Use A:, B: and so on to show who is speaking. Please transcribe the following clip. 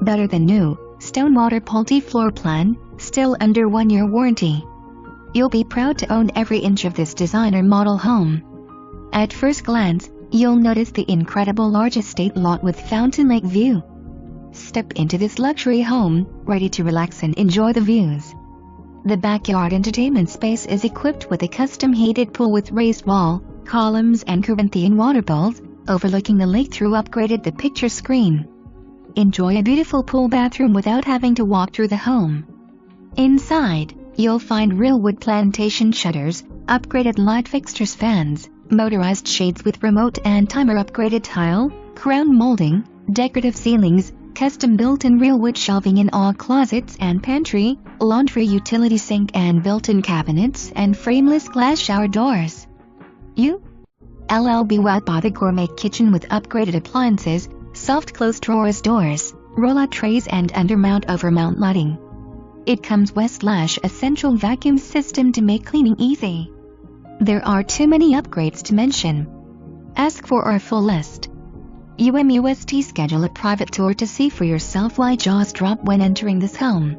A: Better than new, Stonewater Pulte Floor Plan, still under 1-year warranty. You'll be proud to own every inch of this designer model home. At first glance, you'll notice the incredible large estate lot with fountain lake view. Step into this luxury home, ready to relax and enjoy the views. The backyard entertainment space is equipped with a custom heated pool with raised wall, columns and Corinthian water bowls, overlooking the lake through upgraded the picture screen. Enjoy a beautiful pool bathroom without having to walk through the home. Inside, you'll find real wood plantation shutters, upgraded light fixtures, fans, motorized shades with remote and timer, upgraded tile, crown molding, decorative ceilings, custom built-in real wood shelving in all closets and pantry, laundry utility sink and built-in cabinets, and frameless glass shower doors. You'll be wowed by the gourmet kitchen with upgraded appliances, soft close drawers, doors, roll-out trays and undermount overmount lighting. It comes with a central vacuum system to make cleaning easy. There are too many upgrades to mention. Ask for our full list. Schedule a private tour to see for yourself why jaws drop when entering this home.